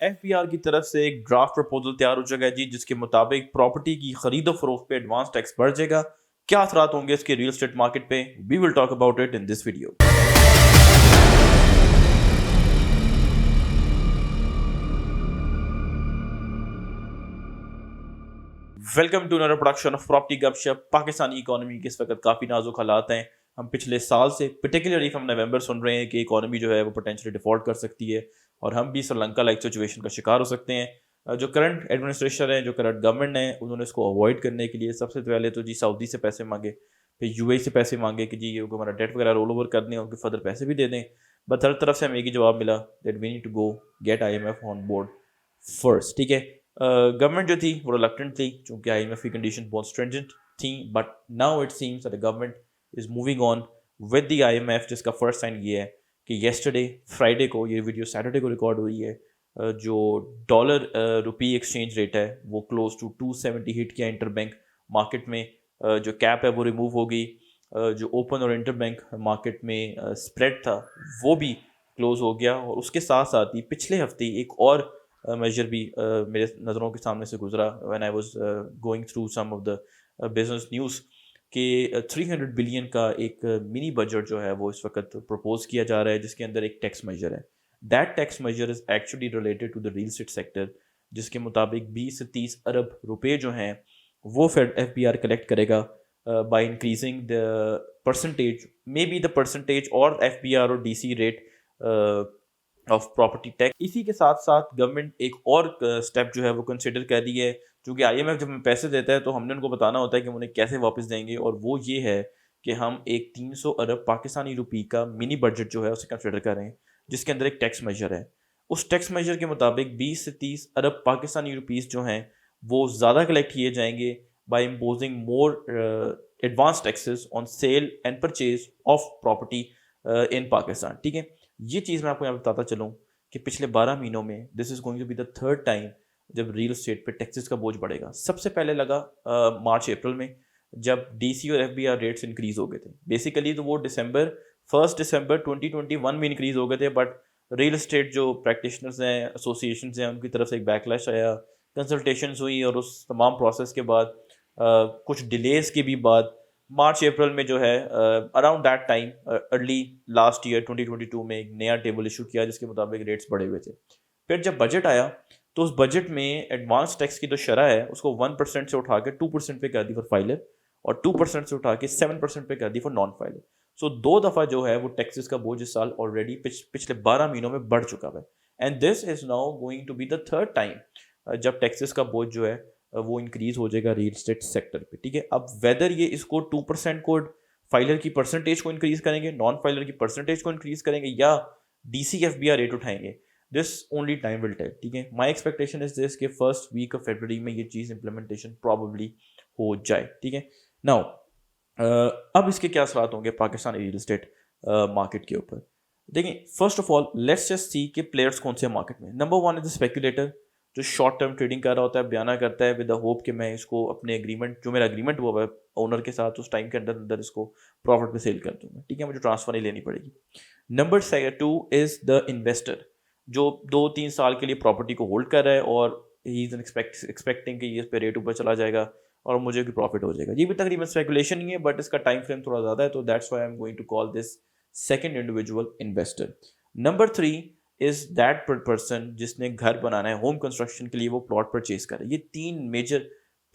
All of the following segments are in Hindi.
एफबीआर की तरफ से एक ड्राफ्ट प्रपोजल तैयार हो चुका है जी, जिसके मुताबिक प्रॉपर्टी की खरीदो फरोख्त पे एडवांस टैक्स बढ़ जाएगा। क्या असरात होंगे इसके रियल एस्टेट मार्केट पे? We will talk about it in this video. Welcome to another production of property Gupshup. Pakistani economy के इस वक्त काफ़ी नाजुक हालात हैं। हम पिछले साल से पर्टिकुलरली फ्रॉम नवंबर सुन रहे हैं कि इकोनॉमी जो है वो पोटेंशियली डिफॉल्ट कर सकती है और हम भी श्रीलंका लाइक सिचुएशन का शिकार हो सकते हैं। जो करंट एडमिनिस्ट्रेशन है, जो करंट गवर्नमेंट है, उन्होंने इसको अवॉइड करने के लिए सबसे पहले तो जी सऊदी से पैसे मांगे, फिर यूएई से पैसे मांगे कि जी ये हमारा डेट वगैरह रोल ओवर कर दें, उनके फर्दर पैसे भी दे दें। बट हर तरफ से हमें एक ही जवाब मिला that we need to go get IMF on board first. ठीक है, गवर्नमेंट जो थी वो रिलक्टेंट थी क्योंकि आईएमएफ की कंडीशन बहुत स्ट्रेंजेंट थी। But now it seems that the government is moving on with the IMF, जिसका फर्स्ट साइन ये है कि येस्टरडे फ्राइडे को, ये वीडियो सैटरडे को रिकॉर्ड हुई है, जो डॉलर रुपी एक्सचेंज रेट है वो क्लोज टू 270 हिट किया इंटर बैंक मार्केट में। जो कैप है वो रिमूव हो गई। जो ओपन और इंटर बैंक मार्केट में स्प्रेड था वो भी क्लोज हो गया। और उसके साथ साथ ही पिछले हफ्ते एक और मेजर भी मेरे नज़रों के सामने से गुजरा when I was going through some of the business news कि 300 बिलियन का एक मिनी बजट जो है वो इस वक्त प्रपोज किया जा रहा है, जिसके अंदर एक टैक्स मेजर है। That tax measure is actually related to the real estate sector, जिसके मुताबिक 20 से 30 अरब रुपए जो हैं वो फिर एफबीआर कलेक्ट करेगा by increasing the percentage, may be the percentage और एफबीआर और DC rate of property tax. इसी के साथ साथ गवर्नमेंट एक और स्टेप जो है वो कंसिडर कर रही है, क्योंकि आईएमएफ जब हमें पैसे देता है तो हमने उनको बताना होता है कि हम उन्हें कैसे वापस देंगे, और वो ये है कि हम एक 300 अरब पाकिस्तानी रुपये का मिनी बजट जो है उसे कंसिडर कर रहे हैं, जिसके अंदर एक टैक्स मेजर है। उस टैक्स मेजर के मुताबिक 20 से 30 अरब पाकिस्तानी रुपीस जो हैं वो ज़्यादा कलेक्ट किए जाएंगे by imposing more advance taxes on sale and purchase of property in Pakistan. ठीक है, ये चीज़ मैं आपको यहाँ बताता चलूँ कि पिछले 12 महीनों में this is going to be the third time जब रियल एस्टेट पे टैक्सेस का बोझ बढ़ेगा। सबसे पहले लगा मार्च अप्रैल में, जब डीसी और एफबीआर रेट्स इंक्रीज हो गए थे। बेसिकली तो वो फर्स्ट दिसंबर 2021 में इंक्रीज हो गए थे, बट रियल एस्टेट जो प्रैक्टिशनर्स हैं, एसोसिएशन हैं, उनकी तरफ से एक बैकलैश आया, कंसल्टेशंस हुई, और उस तमाम प्रोसेस के बाद कुछ डिलेज के भी बाद मार्च अप्रैल में जो है around that time early last year 2022 में एक नया टेबल इशू किया जिसके मुताबिक रेट्स बढ़े हुए थे। फिर जब बजट आया तो उस बजट में एडवांस टैक्स की जो शरह है उसको 1% से उठा के 2% पे कर दी फॉर फाइलर, और 2% से उठा के 7% पे कर दी फॉर नॉन फाइलर। सो 2 दफ़ा जो है वो टैक्सेस का बोझ इस साल ऑलरेडी पिछले 12 महीनों में बढ़ चुका है। And this is now going to be the third time जब टैक्सेस का बोझ जो है वो इंक्रीज हो जाएगा रियल एस्टेट सेक्टर पे। ठीक है, अब वेदर ये इसको 2% को फाइलर की परसेंटेज को इंक्रीज करेंगे, नॉन फाइलर की परसेंटेज को इंक्रीज करेंगे, या डीसी एफबीआर रेट उठाएंगे, this only time will tell. ठीक है, माई एक्सपेक्टेशन इज दिस कि फर्स्ट वीक ऑफ फरवरी में ये चीज़ इंप्लीमेंटेशन प्रॉबली हो जाए। ठीक है, नाउ अब इसके क्या असरात होंगे पाकिस्तानी रियल एस्टेट मार्केट के ऊपर? देखिए, first of all let's just see कि प्लेयर्स कौन से मार्केट में। Number one is the speculator, जो शॉर्ट टर्म ट्रेडिंग कर रहा होता है, बयाना करता है विद द होप कि मैं इसको अपने एग्रीमेंट, जो मेरा एग्रीमेंट हुआ है ओनर के साथ, उस टाइम के अंदर अंदर इसको प्रॉफिट पे सेल कर दूंगा। ठीक है, मुझे ट्रांसफर नहीं लेनी पड़ेगी। Number two is the investor, जो 2-3 साल के लिए प्रॉपर्टी को होल्ड कर रहा है और ही इज एक्सपेक्टिंग कि ये इस पे रेट ऊपर चला जाएगा और मुझे भी प्रॉफिट हो जाएगा। ये भी तकरीबन स्पेकुलेशन ही है, बट इसका टाइम फ्रेम थोड़ा ज़्यादा है, तो that's why I am going to call this second individual investor. Number 3 is that person जिसने घर बनाना है, होम कंस्ट्रक्शन के लिए वो प्लॉट परचेज कर रहे हैं। ये 3 मेजर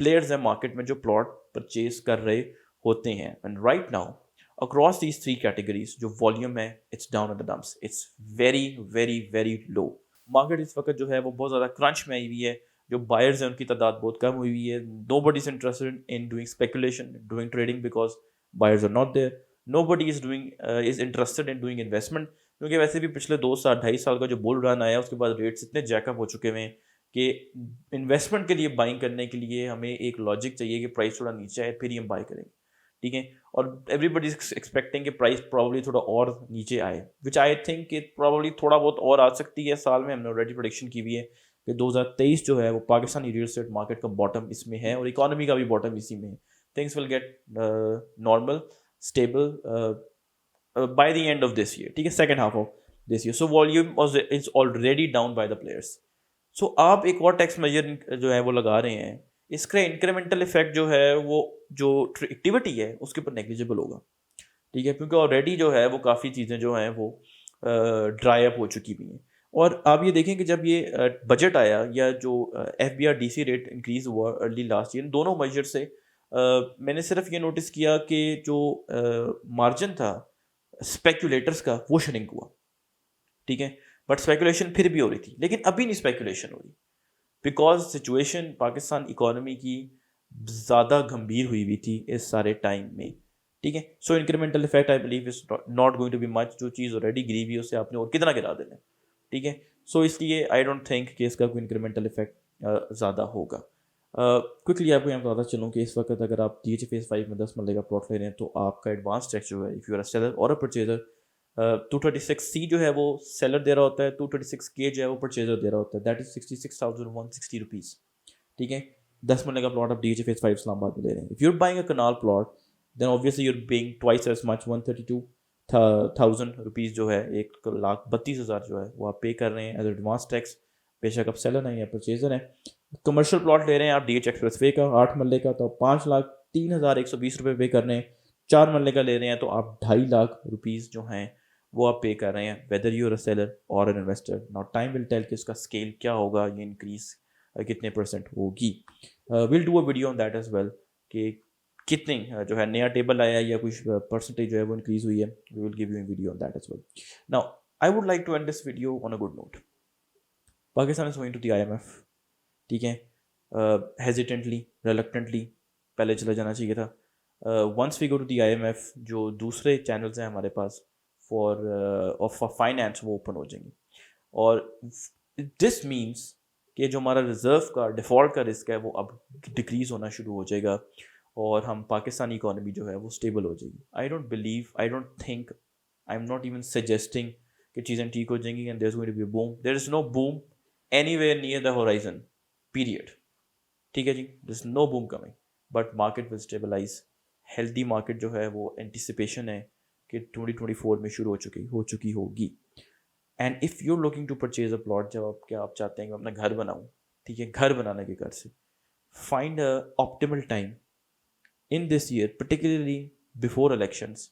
प्लेयर्स हैं मार्केट में जो प्लॉट परचेज कर रहे होते हैं। And right now across these 3 categories जो वॉल्यूम है, it's down at the dumps, it's very very very low. Market इस वक्त जो है वो बहुत ज़्यादा क्रंच में आई हुई है। जो बायर्स हैं उनकी तादाद बहुत कम हुई हुई है। Nobody is interested in doing speculation, doing trading, because buyers are not there. Nobody is interested in doing investment, क्योंकि वैसे भी पिछले 2 साल 2.5 साल का जो बुल रन आया उसके बाद रेट्स इतने जैकअप हो चुके हैं कि इन्वेस्टमेंट के लिए बाइंग करने के लिए हमें एक लॉजिक चाहिए कि प्राइस थोड़ा नीचे आए फिर ही हम बाई करेंगे। ठीक है, और एवरीबडी इज एक्सपेक्टिंग कि प्राइस प्रॉब्ली थोड़ा और नीचे आए, विच आई थिंक इट प्रॉब्ली थोड़ा बहुत और आ सकती है साल में। हमने ऑलरेडी प्रोडिक्शन की हुई है कि 2023 जो है वो पाकिस्तानी रियल एस्टेट मार्केट का बॉटम इसमें है और इकोनॉमी का भी बॉटम इसी में है। Things will get normal, stable by the end of this year. ठीक है, second half of this year. So volume is already down by the players. सो आप एक और टैक्स मेजर जो है वो लगा रहे हैं, इसका इंक्रीमेंटल इफेक्ट जो है वो जो एक्टिविटी है उसके ऊपर नेग्लिजिबल होगा, ठीक है, क्योंकि ऑलरेडी जो है वो काफ़ी चीज़ें जो हैं वो ड्राई अप हो चुकी हुई हैं। और आप ये देखें कि जब ये बजट आया या जो FBR DC रेट इंक्रीज़ हुआ अर्ली लास्ट ईयर, दोनों मेजर से मैंने सिर्फ ये नोटिस किया कि जो मार्जिन था स्पेकुलेटर्स का वो श्रिंक हुआ, ठीक है, बट स्पेकुलेशन फिर भी हो रही थी, लेकिन अभी नहीं स्पेकुलेशन हो रही, बिकॉज सिचुएशन पाकिस्तान इकोनॉमी की ज़्यादा गंभीर हुई थी इस सारे टाइम में, ठीक है। So incremental effect I believe is not going to be much, जो चीज़ ऑलरेडी गिरी हुई है उसे आपने और कितना गिरा देना है, ठीक है। सो इसलिए आई डोंट थिंक कि इसका कोई इंक्रीमेंटल इफेक्ट ज़्यादा होगा। क्विकली आपको यहाँ बताता चलूँ कि इस वक्त अगर आप DH Phase 5 में 10 मरले का प्लॉट ले रहे हैं तो आपका एडवांस टैक्स जो है, if you are a seller और अ परचेजर, 236C जो है वो सेलर दे रहा होता है, 236K जो है वो परचेजर दे रहा होता है, दैट इज 66,160 रुपीज़, ठीक है। 10 मरले का प्लॉट आप DH Phase 5 इस्लामाबाद में ले रहे हैं। If you're buying a kanal plot then obviously you're paying twice as much, 132,000 rupees जो है, 1,32,000 जो है वो आप पे कर रहे हैं एज एडवांस टैक्स, बेशक आप सेलर हैं या परचेजर हैं। कमर्शियल प्लॉट ले रहे हैं आप DH एक्सप्रेसवे का 8 मरले का, तो 5,03,120 रुपये पे कर रहे हैं। 4 मरले का ले रहे हैं तो आप 2.5 लाख रुपीज़ जो हैं वो आप पे कर रहे हैं, whether you are a seller और an investor. Now time will tell कि इसका स्केल क्या होगा, ये इंक्रीज कितने परसेंट होगी। Will do a video on that as well कि कितनी जो है नया टेबल आया है या कुछ परसेंटेज जो है वो इंक्रीज हुई है, we will give you video on that as well. Now I would like to end this video on a good note. Pakistan is going to the IMF, ठीक है, हेजिटेंटली रिलक्टेंटली पहले चला जाना चाहिए था। Once we go to the IMF, जो दूसरे चैनल्स हैं हमारे पास फॉर फाइनेंस वो ओपन हो जाएंगे, और दिस मीन्स कि जो हमारा रिजर्व का डिफ़ॉल्ट का रिस्क है वो अब डिक्रीज़ होना शुरू हो जाएगा और हम पाकिस्तानी इकॉनमी जो है वो स्टेबल हो जाएगी। I don't think, I am not even suggesting कि चीज़ें ठीक हो जाएंगी and there is going to be a boom. There is no boom anywhere near the horizon, period, ठीक है जी, this no boom coming, but market will stabilise. Healthy market जो है वो एंटिसिपेशन है कि 2024 में शुरू हो चुकी होगी। And if you looking to purchase a plot, जब आप चाहते हैं कि मैं अपना घर बनाऊँ, ठीक है, घर बनाने के घर से find a optimal time in this year, particularly before elections,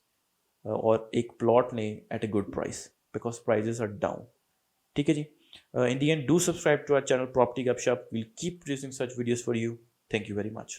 और एक प्लॉट लें at a good price because prices are down, ठीक है जी। In the end, do subscribe to our channel Property Gupshup. We'll keep producing such videos for you. Thank you very much.